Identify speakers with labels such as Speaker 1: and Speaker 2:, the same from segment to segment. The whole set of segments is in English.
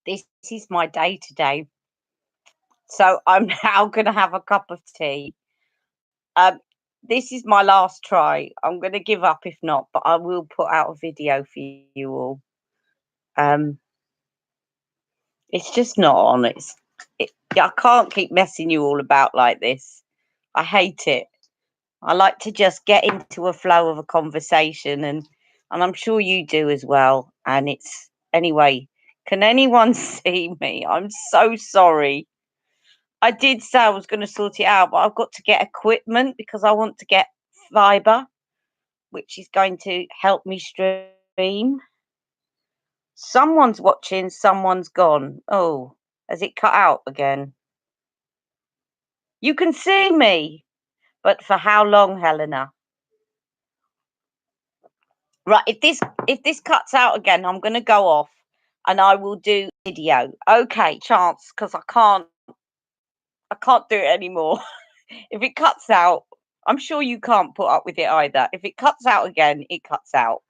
Speaker 1: This is my day today. So I'm now going to have a cup of tea. Um, this is my last try. I'm going to give up if not, but I will put out a video for you all. Um, it's just not on. I can't keep messing you all about like this. I hate it. I like to just get into a flow of a conversation, and I'm sure you do as well. And it's anyway. Can anyone see me? I'm so sorry. I did say I was going to sort it out, but I've got to get equipment because I want to get fiber, which is going to help me stream. Someone's watching, someone's gone. Oh, has it cut out again? You can see me, but for how long, Helena? Right, if this cuts out again, I'm going to go off and I will do video. Okay, chance, because I can't do it anymore. If it cuts out, I'm sure you can't put up with it either. If it cuts out again, it cuts out.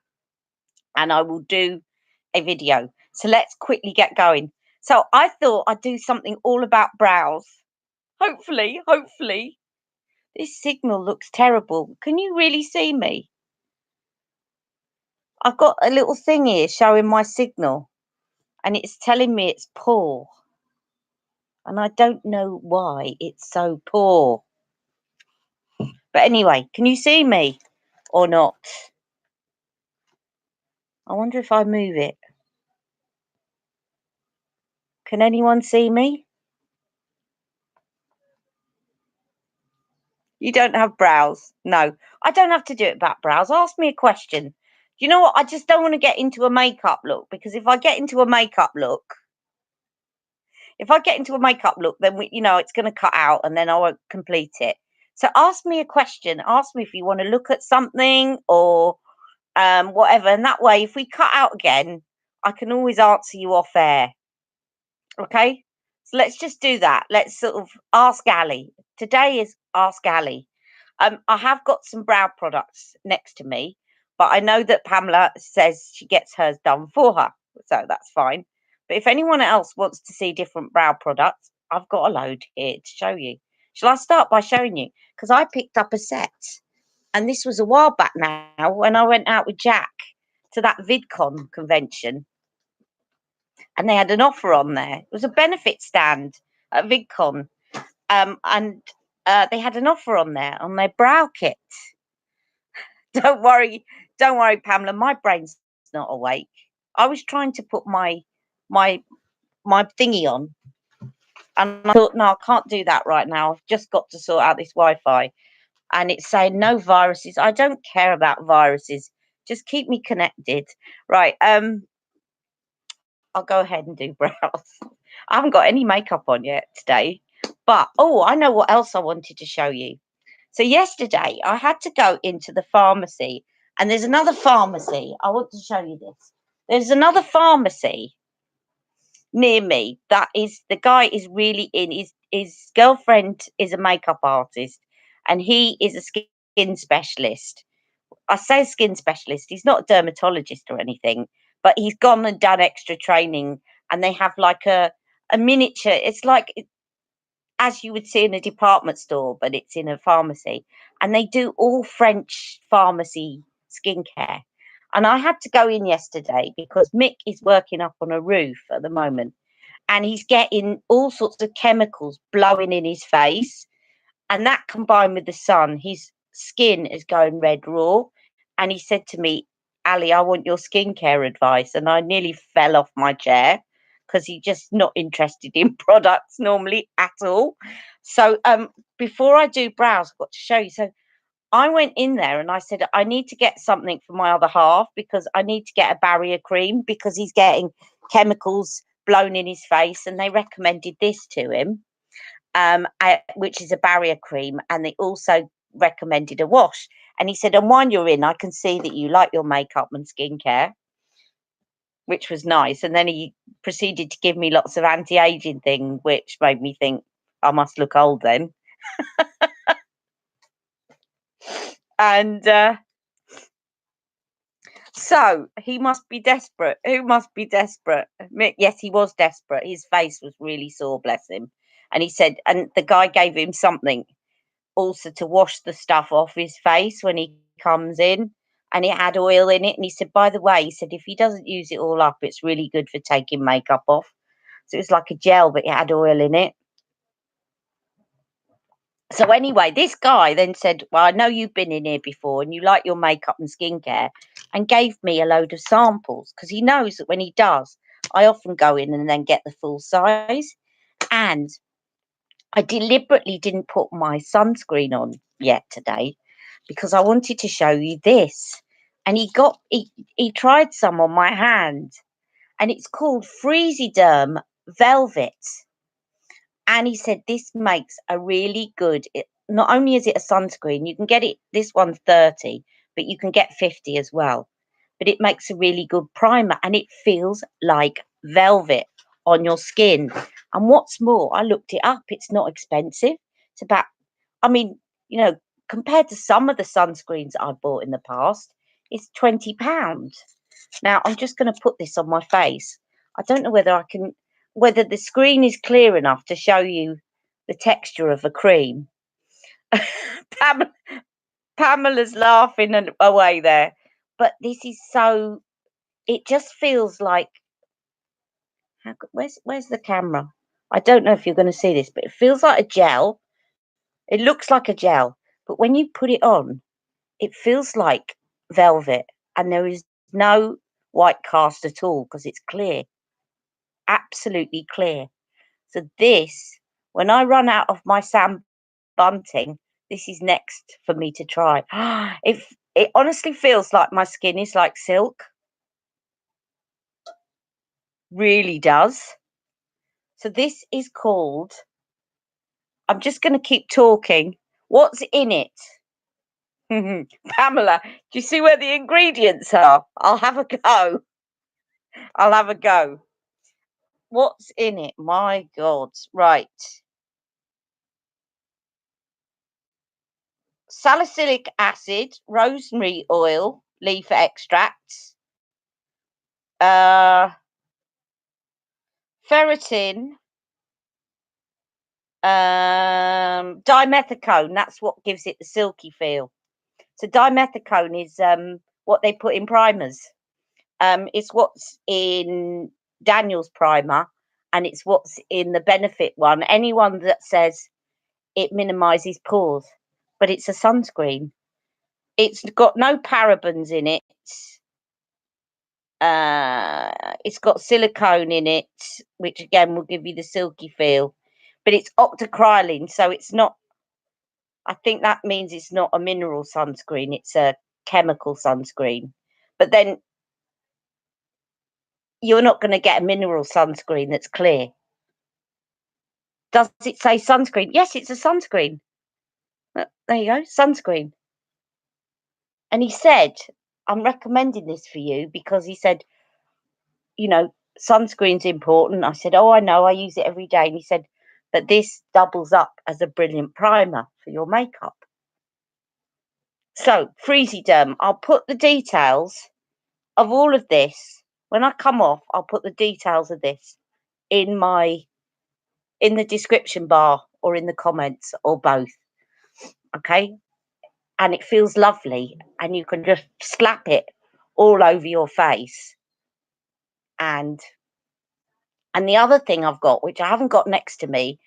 Speaker 1: And I will do a video. So let's quickly get going. So I thought I'd do something all about brows. Hopefully. This signal looks terrible. Can you really see me? I've got a little thing here showing my signal and it's telling me it's poor. And I don't know why it's so poor. But anyway, can you see me or not? I wonder if I move it. Can anyone see me? You don't have brows? No, I don't have to do it about brows. Ask me a question. You know what? I just don't want to get into a makeup look because if I get into a makeup look, then it's going to cut out and then I won't complete it. So ask me a question. Ask me if you want to look at something or whatever. And that way, if we cut out again, I can always answer you off air. Okay? So let's just do that. Let's sort of ask Ali. Today is Ask Ali. I have got some brow products next to me, but I know that Pamela says she gets hers done for her, so that's fine. But if anyone else wants to see different brow products, I've got a load here to show you. Shall I start by showing you? Because I picked up a set, and this was a while back now when I went out with Jack to that VidCon convention, and they had an offer on there. It was a benefit stand at VidCon, and they had an offer on there on their brow kit. Don't worry, Pamela. My brain's not awake. I was trying to put my thingy on, and I thought, no, I can't do that right now. I've just got to sort out this Wi-Fi, and it's saying no viruses. I don't care about viruses. Just keep me connected, right? I'll go ahead and do brows. I haven't got any makeup on yet today, but I know what else I wanted to show you. So yesterday I had to go into the pharmacy, and there's another pharmacy. I want to show you this. There's another pharmacy near me that is the guy is really in. His girlfriend is a makeup artist, and he is a skin specialist. I say skin specialist. He's not a dermatologist or anything, but he's gone and done extra training, and they have like a miniature. It's like as you would see in a department store, but it's in a pharmacy. And they do all French pharmacy skincare. And I had to go in yesterday because Mick is working up on a roof at the moment and he's getting all sorts of chemicals blowing in his face. And that combined with the sun, his skin is going red raw. And he said to me, Ali, I want your skincare advice. And I nearly fell off my chair because he's just not interested in products normally at all. So before I do brows, I've got to show you. So I went in there and I said, I need to get something for my other half because I need to get a barrier cream because he's getting chemicals blown in his face. And they recommended this to him, which is a barrier cream. And they also recommended a wash. And he said, and while you're in, I can see that you like your makeup and skincare, which was nice. And then he proceeded to give me lots of anti-aging thing, which made me think I must look old then. And So he must be desperate. Who must be desperate? Yes, he was desperate. His face was really sore, bless him. And he said, and the guy gave him something also to wash the stuff off his face when he comes in. And it had oil in it. And he said, by the way, he said, if he doesn't use it all up, it's really good for taking makeup off. So it was like a gel, but it had oil in it. So anyway, this guy then said, well, I know you've been in here before and you like your makeup and skincare, and gave me a load of samples because he knows that when he does, I often go in and then get the full size. And I deliberately didn't put my sunscreen on yet today because I wanted to show you this. And he tried some on my hand, and it's called Freezyderm Velvet. And he said this makes a really good, not only is it a sunscreen, you can get it, this one's 30, but you can get 50 as well. But it makes a really good primer and it feels like velvet on your skin. And what's more, I looked it up, it's not expensive. It's about, I mean, you know, compared to some of the sunscreens I bought in the past, it's £20. Now, I'm just going to put this on my face. I don't know whether I can, whether the screen is clear enough to show you the texture of a cream. Pamela's laughing away there. But this is so, it just feels like, where's the camera? I don't know if you're going to see this, but it feels like a gel. It looks like a gel. But when you put it on, it feels like velvet. And there is no white cast at all because it's clear. Absolutely clear. So this, when I run out of my Sam Bunting, this is next for me to try. It honestly feels like my skin is like silk. Really does. So this is called, I'm just going to keep talking. What's in it? Pamela, do you see where the ingredients are? I'll have a go. I'll have a go. What's in it? My God. Right. Salicylic acid, rosemary oil, leaf extracts, ferritin, dimethicone. That's what gives it the silky feel. So dimethicone is what they put in primers. It's what's in Daniel's primer, and it's what's in the Benefit one. Anyone that says it minimises pores, but it's a sunscreen. It's got no parabens in it. It's got silicone in it, which again will give you the silky feel. But it's octocrylene, so it's not. I think that means it's not a mineral sunscreen; it's a chemical sunscreen. But then you're not going to get a mineral sunscreen that's clear. Does it say sunscreen? Yes, it's a sunscreen. There you go, sunscreen. And he said, I'm recommending this for you because he said, you know, sunscreen's important. I said, oh, I know, I use it every day. And he said, but this doubles up as a brilliant primer for your makeup. So, Freezyderm, I'll put the details of all of this. When I come off, I'll put the details of this in the description bar or in the comments or both. Okay? And it feels lovely, and you can just slap it all over your face. And the other thing I've got, which I haven't got next to me,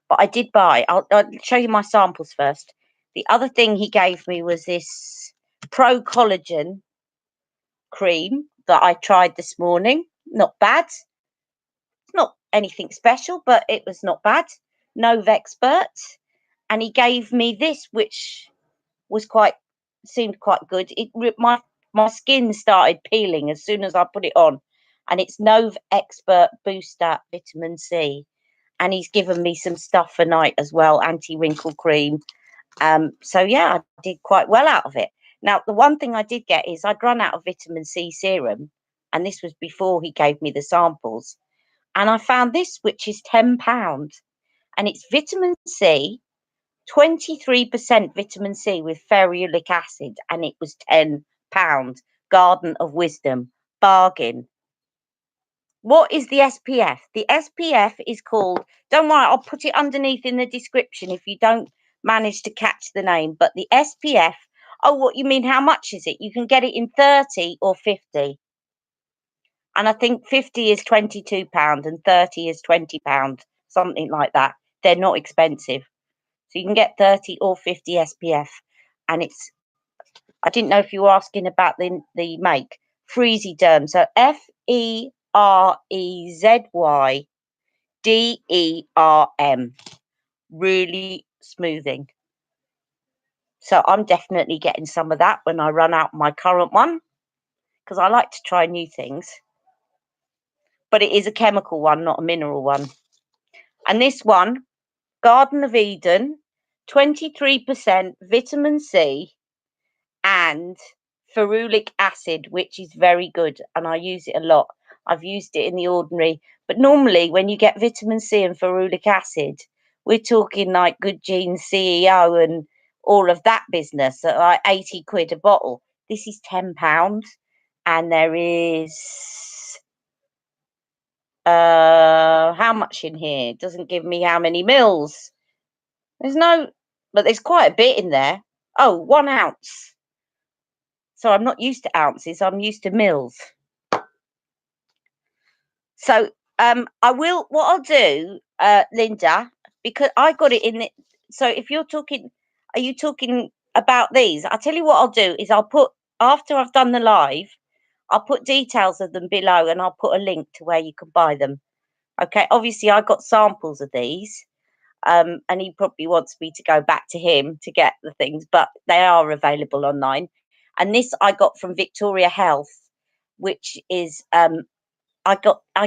Speaker 1: but I did buy, I'll show you my samples first. The other thing he gave me was this Pro Collagen cream that I tried this morning. Not bad. It's not anything special, but it was not bad. Novexpert. And he gave me this, which was seemed quite good. My skin started peeling as soon as I put it on, and it's Novexpert Booster Vitamin C. And he's given me some stuff for night as well, anti-wrinkle cream. So yeah, I did quite well out of it. Now, the one thing I did get is I'd run out of vitamin C serum, and this was before he gave me the samples. And I found this, which is £10, and it's vitamin C, 23% vitamin C with ferulic acid, and it was £10. Garden of Wisdom. Bargain. What is the SPF? The SPF is called, don't worry, I'll put it underneath in the description if you don't manage to catch the name. But the SPF, oh, what you mean, how much is it? You can get it in 30 or 50. And I think 50 is £22 and 30 is £20, something like that. They're not expensive. So you can get 30 or 50 SPF. And it's, I didn't know if you were asking about the make. Freezy Derm. So FEREZYDERM. Really smoothing. So I'm definitely getting some of that when I run out my current one, because I like to try new things. But it is a chemical one, not a mineral one. And this one, Garden of Eden, 23% vitamin C and ferulic acid, which is very good. And I use it a lot. I've used it in the ordinary. But normally when you get vitamin C and ferulic acid, we're talking like Good Genes CEO and all of that business at like 80 quid a bottle. This is £10. And there is how much in here? It doesn't give me how many mils. There's no, but there's quite a bit in there. Oh, 1 ounce. So I'm not used to ounces, I'm used to mils. So I will, what I'll do, Linda, because I got it in it. So if you're talking, are you talking about these? I'll tell you what I'll do is I'll put, after I've done the live, I'll put details of them below and I'll put a link to where you can buy them. Okay, obviously I got samples of these, and he probably wants me to go back to him to get the things, but they are available online. And this I got from Victoria Health, which is I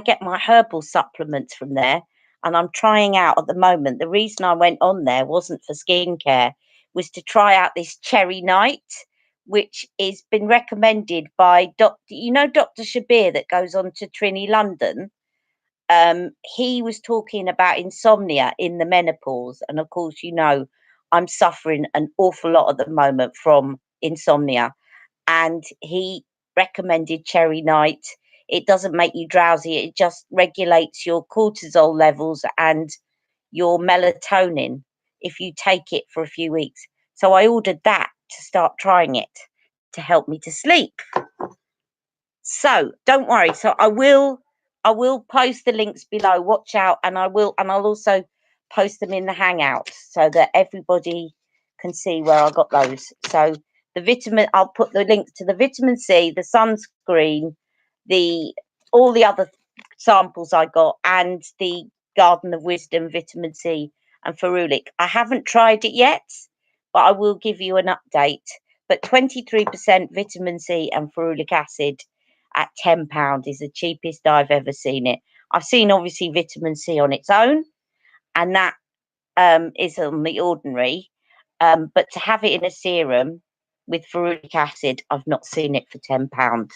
Speaker 1: get my herbal supplements from there, and I'm trying out at the moment. The reason I went on there wasn't for skincare, was to try out this Cherry Night, which is been recommended by Dr. Shabir that goes on to Trini London. He was talking about insomnia in the menopause, and of course, I'm suffering an awful lot at the moment from insomnia, and he recommended Cherry Night. It doesn't make you drowsy, it just regulates your cortisol levels and your melatonin if you take it for a few weeks. So I ordered that to start trying it to help me to sleep. So don't worry. So I will post the links below. Watch out, and I'll also post them in the Hangouts so that everybody can see where I got those. So I'll put the links to the vitamin C, the sunscreen, all the other samples I got, and the Garden of Wisdom vitamin C and ferulic. I haven't tried it yet, but I will give you an update. But 23% vitamin C and ferulic acid at £10 is the cheapest I've ever seen it. I've seen obviously vitamin C on its own, and that is on the ordinary. But to have it in a serum with ferulic acid, I've not seen it for £10.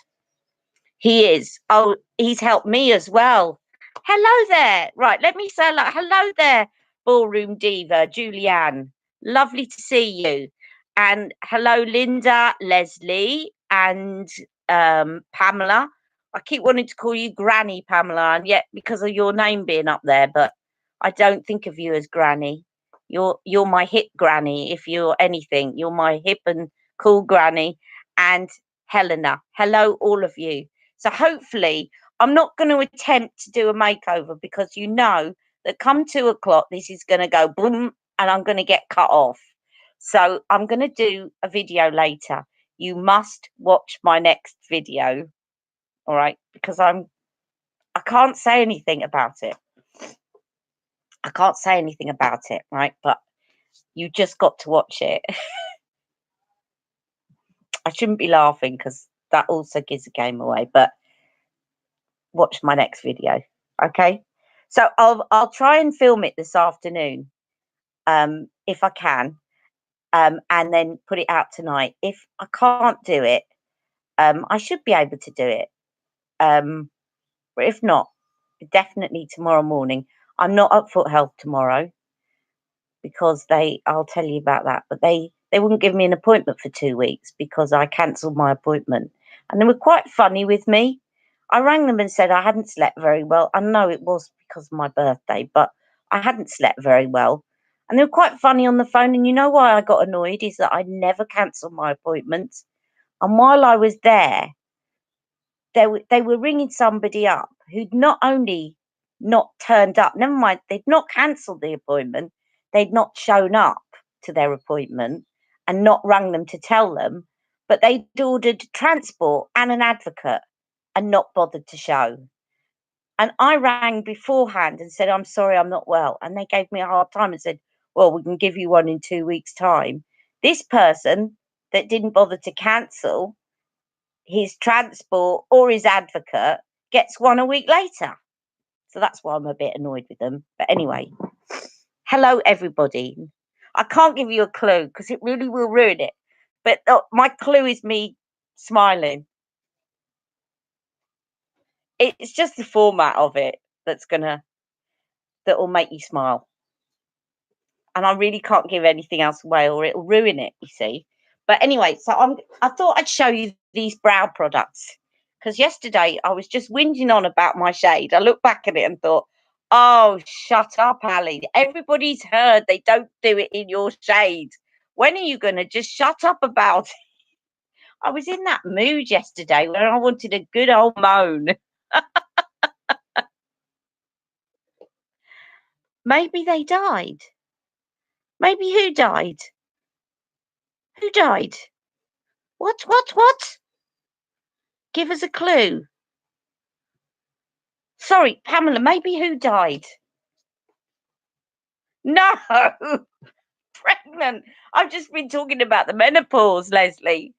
Speaker 1: He is. Oh, he's helped me as well. Hello there. Right, let me say hello there, Ballroom Diva, Julianne. Lovely to see you. And hello, Linda, Leslie, and Pamela. I keep wanting to call you Granny, Pamela, and yet because of your name being up there, but I don't think of you as Granny. You're my hip Granny. If you're anything, you're my hip and cool Granny. And Helena. Hello, all of you. So hopefully, I'm not going to attempt to do a makeover because you know that come 2 o'clock, this is going to go boom and I'm going to get cut off. So I'm going to do a video later. You must watch my next video. All right. Because I can't say anything about it. I can't say anything about it. Right. But you just got to watch it. I shouldn't be laughing because that also gives the game away. But watch my next video. Okay. So I'll try and film it this afternoon, if I can, and then put it out tonight. If I can't do it, I should be able to do it. But if not, definitely tomorrow morning. I'm not at Foot Health tomorrow because I'll tell you about that, but they wouldn't give me an appointment for 2 weeks because I cancelled my appointment. And they were quite funny with me. I rang them and said I hadn't slept very well. I know it was because of my birthday, but I hadn't slept very well. And they were quite funny on the phone. And you know why I got annoyed is that I never cancelled my appointments. And while I was there, they were ringing somebody up who'd not only not turned up, never mind, they'd not cancelled the appointment, they'd not shown up to their appointment and not rung them to tell them, but they'd ordered transport and an advocate and not bothered to show. And I rang beforehand and said, I'm sorry, I'm not well. And they gave me a hard time and said, well, we can give you one in 2 weeks' time. This person that didn't bother to cancel his transport or his advocate gets one a week later. So that's why I'm a bit annoyed with them. But anyway, hello, everybody. I can't give you a clue because it really will ruin it. But my clue is me smiling. It's just the format of it that will make you smile. And I really can't give anything else away or it'll ruin it, you see. But anyway, so I thought I'd show you these brow products because yesterday I was just whinging on about my shade. I looked back at it and thought, oh, shut up, Ali. Everybody's heard they don't do it in your shade. When are you going to just shut up about it? I was in that mood yesterday where I wanted a good old moan. Maybe they died. Maybe who died? Who died? What? Give us a clue. Sorry, Pamela, maybe who died? No, pregnant. I've just been talking about the menopause, Leslie.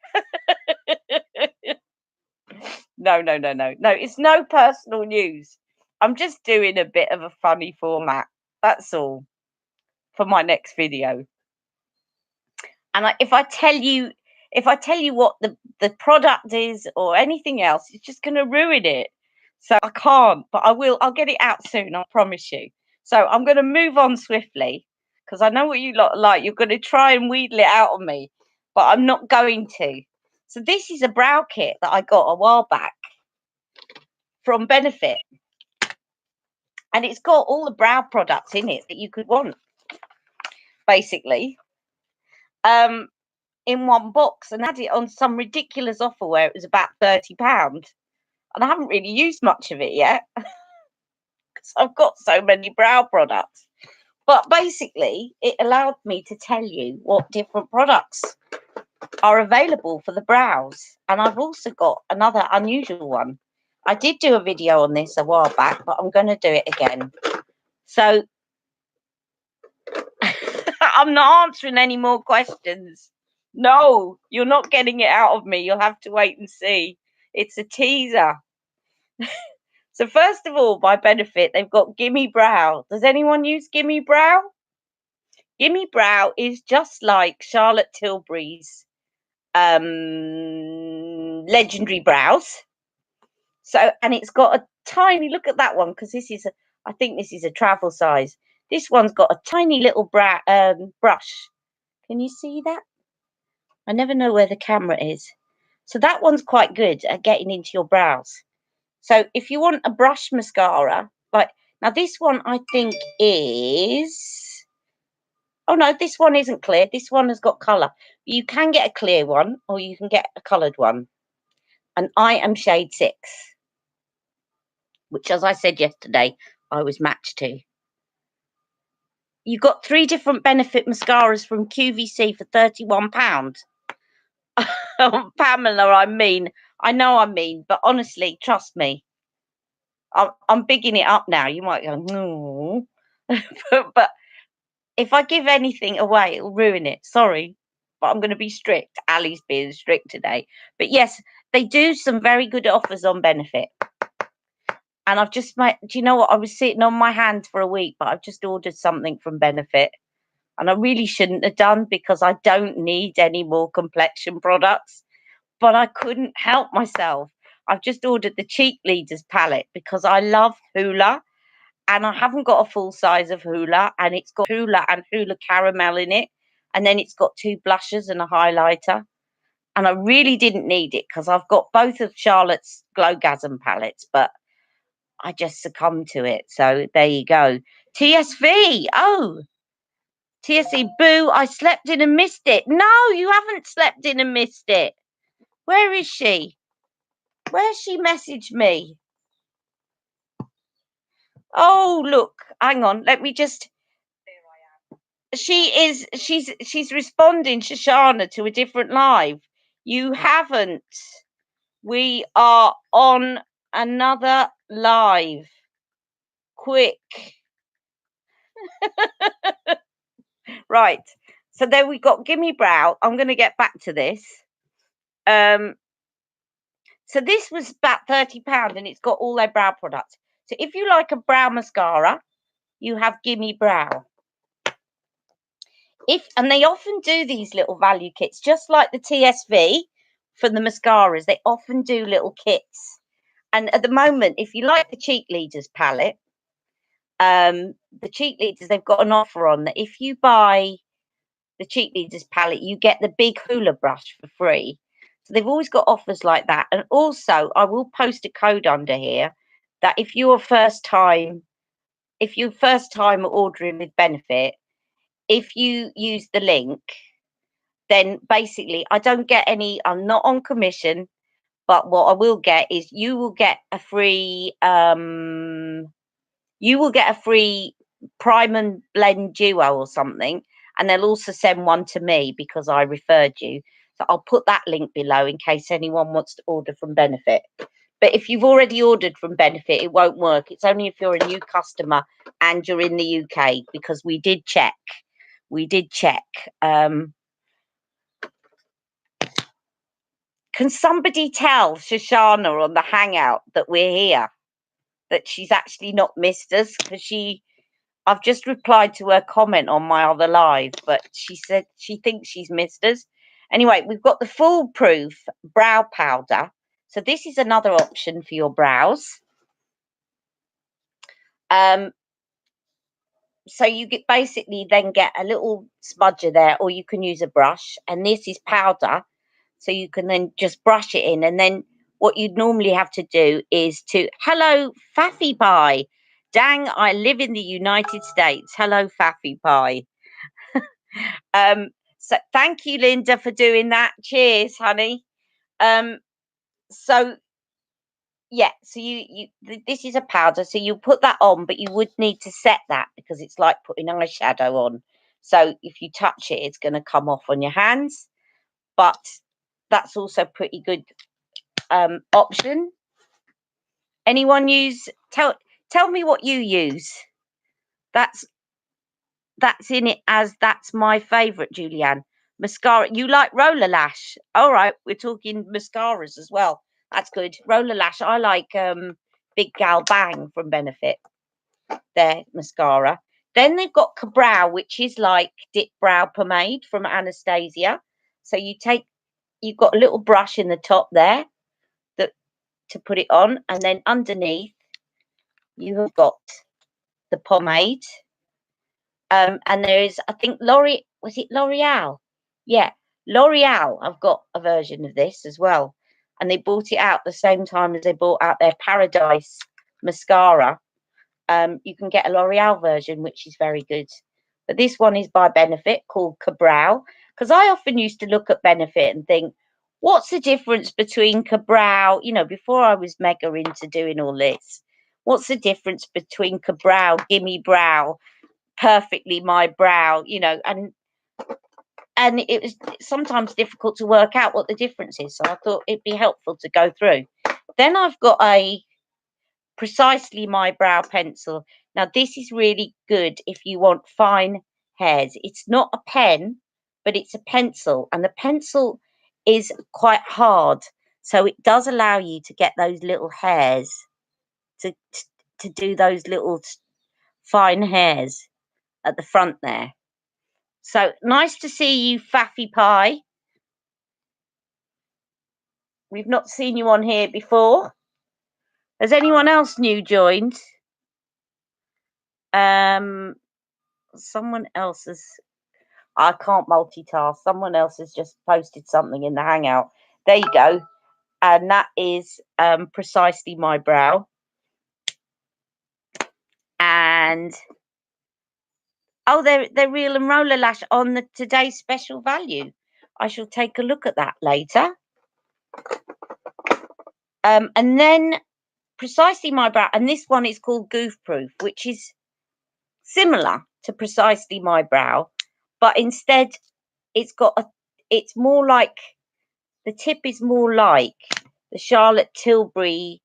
Speaker 1: No, it's no personal news. I'm just doing a bit of a funny format. That's all for my next video. And if I tell you what the product is or anything else, it's just going to ruin it. So I can't, but I will. I'll get it out soon. I promise you. So I'm going to move on swiftly because I know what you lot like. You're going to try and wheedle it out of me, but I'm not going to. So this is a brow kit that I got a while back from Benefit, and it's got all the brow products in it that you could want, basically. In one box, and had it on some ridiculous offer where it was about £30. And I haven't really used much of it yet because I've got so many brow products. But basically, it allowed me to tell you what different products are available for the brows. And I've also got another unusual one. I did do a video on this a while back, but I'm going to do it again. So I'm not answering any more questions. No, you're not getting it out of me. You'll have to wait and see. It's a teaser. So first of all, by Benefit, they've got Gimme Brow. Does anyone use Gimme Brow? Gimme Brow is just like Charlotte Tilbury's Legendary Brows. So, and it's got a tiny, look at that one, because I think this is a travel size. This one's got a tiny little brush. Can you see that? I never know where the camera is. So that one's quite good at getting into your brows. So if you want a brush mascara, like now this one I think is, oh no, this one isn't clear. This one has got colour. You can get a clear one or you can get a coloured one. And I am shade 6, which as I said yesterday, I was matched to. You've got 3 different Benefit mascaras from QVC for £31. Pamela, I know I'm mean, but honestly, trust me, I'm bigging it up now. You might go, no. but if I give anything away, it'll ruin it. Sorry, but I'm going to be strict. Ali's being strict today. But yes, they do some very good offers on Benefit. And I've just do you know what? I was sitting on my hands for a week, but I've just ordered something from Benefit. And I really shouldn't have done because I don't need any more complexion products. But I couldn't help myself. I've just ordered the Cheek Leaders palette because I love Hoola. And I haven't got a full size of Hoola. And it's got Hoola and Hoola Caramel in it. And then it's got 2 blushes and a highlighter. And I really didn't need it because I've got both of Charlotte's Glowgasm palettes, but I just succumbed to it. So there you go. TSV. Oh, TSV. Boo, I slept in and missed it. No, you haven't slept in and missed it. Where is she? Where's she messaged me? Oh, look. Hang on. Let me just... She's responding, Shoshana, to a different live. You haven't. We are on another live. Quick. Right. So then we got Gimme Brow. I'm going to get back to this. So this was about £30 and it's got all their brow products. So if you like a brow mascara, you have Gimme Brow. And they often do these little value kits, just like the TSV for the mascaras. They often do little kits. And at the moment, if you like the Cheek Leaders palette, the Cheek Leaders, they've got an offer on that. If you buy the Cheek Leaders palette, you get the big hula brush for free. So they've always got offers like that. And also, I will post a code under here that if you're first time ordering with Benefit, if you use the link, then basically I don't get any, I'm not on commission, but what I will get is you will get a free prime and blend duo or something, and they'll also send one to me because I referred you. So I'll put that link below in case anyone wants to order from Benefit. But if you've already ordered from Benefit, it won't work. It's only if you're a new customer and you're in the UK, because we did check. Can somebody tell Shoshana on the Hangout that we're here, that she's actually not missed us? Because I've just replied to her comment on my other live, but she said she thinks she's missed us. Anyway, we've got the Foolproof brow powder. So this is another option for your brows. So you basically then get a little smudger there, or you can use a brush. And this is powder. So you can then just brush it in. And then what you'd normally have to do is hello, Faffy Pie. Dang, I live in the United States. Hello, Faffy Pie. So thank you, Linda, for doing that. Cheers, honey. So yeah, so this is a powder, so you put that on, but you would need to set that because it's like putting eyeshadow on. So if you touch it, it's going to come off on your hands. But that's also pretty good option. Anyone use? Tell me what you use. That's in it as that's my favorite, Julianne. Mascara. You like Roller Lash? All right, we're talking mascaras as well. That's good. Roller Lash. I like Big Gal Bang from Benefit. Their mascara. Then they've got Ka-Brow, which is like dip brow pomade from Anastasia. So you've got a little brush in the top there to put it on, and then underneath you have got the pomade. And there is, I think, was it L'Oreal? Yeah, L'Oreal. I've got a version of this as well. And they bought it out the same time as they bought out their Paradise mascara. You can get a L'Oreal version, which is very good. But this one is by Benefit, called Ka-Brow. Because I often used to look at Benefit and think, what's the difference between Ka-Brow? You know, before I was mega into doing all this, what's the difference between Ka-Brow, Gimme Brow, Perfectly My Brow? You know, and it was sometimes difficult to work out what the difference is. So I thought it'd be helpful to go through. Then I've got a Precisely My Brow pencil. Now this is really good if you want fine hairs. It's not a pen, but it's a pencil, and the pencil is quite hard, so it does allow you to get those little hairs, to do those little fine hairs at the front there. So nice to see you, Faffy Pie. We've not seen you on here before. Has anyone else new joined? Someone else has. I can't multitask. Someone else has just posted something in the Hangout. There you go. And that is Precisely My Brow. And oh, they're Real and Roller Lash on the today's special value. I shall take a look at that later. And then Precisely My Brow, and this one is called Goof Proof, which is similar to Precisely My Brow, but instead it's more like, the tip is more like the Charlotte Tilbury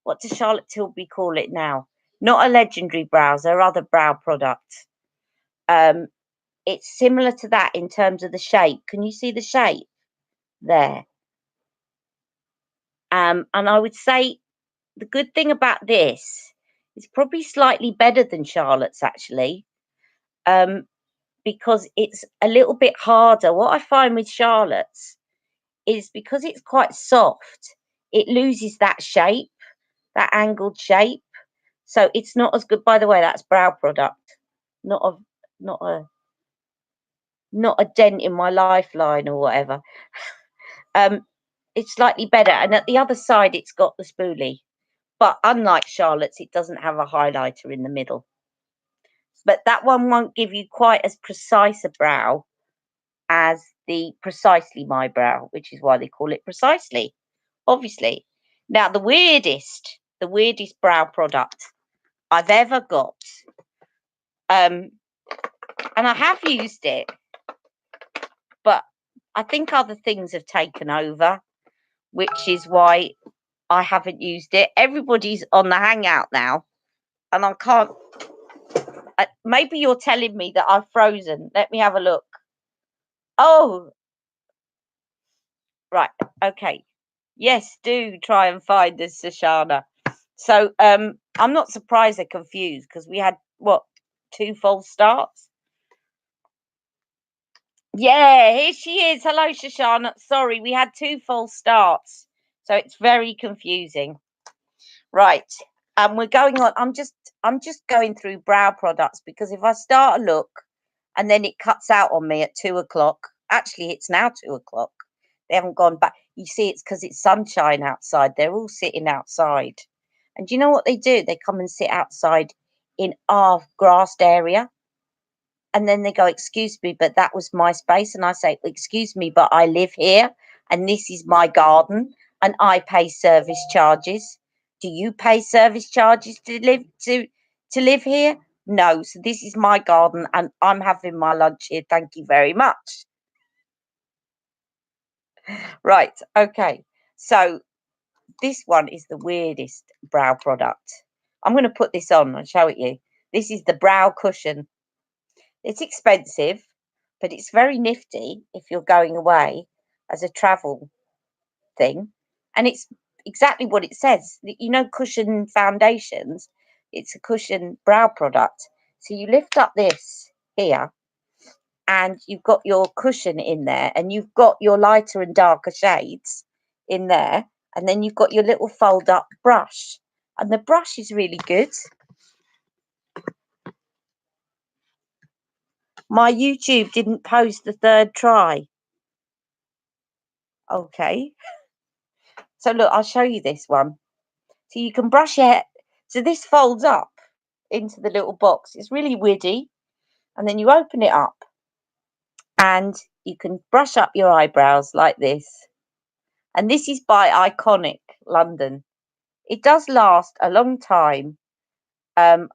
Speaker 1: what does Charlotte Tilbury call it now? Not a Legendary Brows, there are other brow products. It's similar to that in terms of the shape. Can you see the shape there? And I would say the good thing about this is probably slightly better than Charlotte's actually, because it's a little bit harder. What I find with Charlotte's is because it's quite soft, it loses that shape, that angled shape. So it's not as good. By the way, that's brow product, not a not a not a dent in my lifeline or whatever. It's slightly better, and at the other side, it's got the spoolie. But unlike Charlotte's, it doesn't have a highlighter in the middle. But that one won't give you quite as precise a brow as the Precisely My Brow, which is why they call it Precisely, obviously. Now, the weirdest brow product I've ever got, and I have used it, but I think other things have taken over, which is why I haven't used it. Everybody's on the Hangout now, and I can't. Maybe you're telling me that I've frozen. Let me have a look. Oh, right. Okay. Yes, do try and find the Shoshana. So I'm not surprised they're confused, because we had what, 2 false starts? Yeah, here she is. Hello, Shoshana. Sorry, we had 2 false starts, so it's very confusing. Right, and we're going on. I'm just going through brow products, because if I start a look and then it cuts out on me at 2 o'clock, actually it's now 2 o'clock. They haven't gone back. You see, it's because it's sunshine outside. They're all sitting outside, and do you know what they do? They come and sit outside in our grassed area. And then they go, excuse me, but that was my space. And I say, excuse me, but I live here and this is my garden and I pay service charges. Do you pay service charges to live here? No. So this is my garden and I'm having my lunch here. Thank you very much. Right. Okay. So this one is the weirdest brow product. I'm going to put this on and show it you. This is the brow cushion. It's expensive, but it's very nifty if you're going away as a travel thing. And it's exactly what it says. You know, cushion foundations, it's a cushion brow product. So you lift up this here, and you've got your cushion in there, and you've got your lighter and darker shades in there, and then you've got your little fold up brush. And the brush is really good. My YouTube didn't post the 3rd try. Okay. So look, I'll show you this one. So you can brush your hair. So this folds up into the little box. It's really widdy. And then you open it up and you can brush up your eyebrows like this. And this is by Iconic London. It does last a long time. And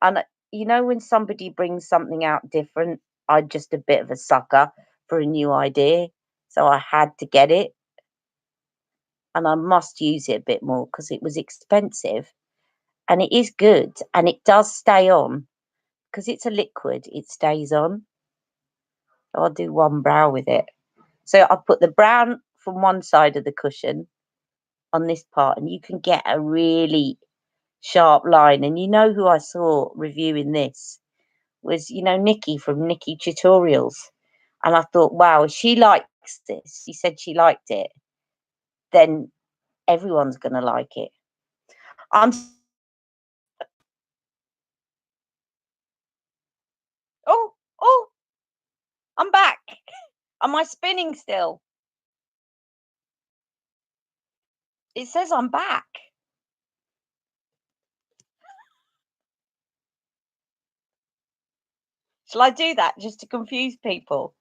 Speaker 1: you know, when somebody brings something out different, I'm just a bit of a sucker for a new idea. So I had to get it. And I must use it a bit more because it was expensive. And it is good, and it does stay on because it's a liquid. It stays on. So I'll do one brow with it. So I'll put the brown from one side of the cushion on this part, and you can get a really sharp line. And you know who I saw reviewing this was, you know, Nikki from Nikki Tutorials. And I thought, wow, if she likes this, she said she liked it, then everyone's going to like it. I'm I'm back. Am I spinning still? It says I'm back. Shall I do that just to confuse people?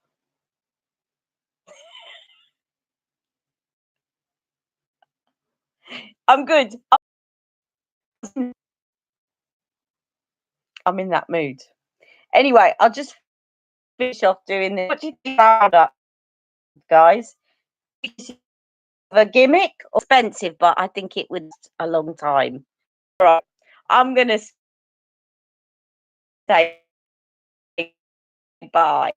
Speaker 1: I'm good. I'm in that mood. Anyway, I'll just finish off doing this. What do you think about that, guys? Is it a gimmick or expensive? But I think it would a long time. All right, I'm gonna say bye.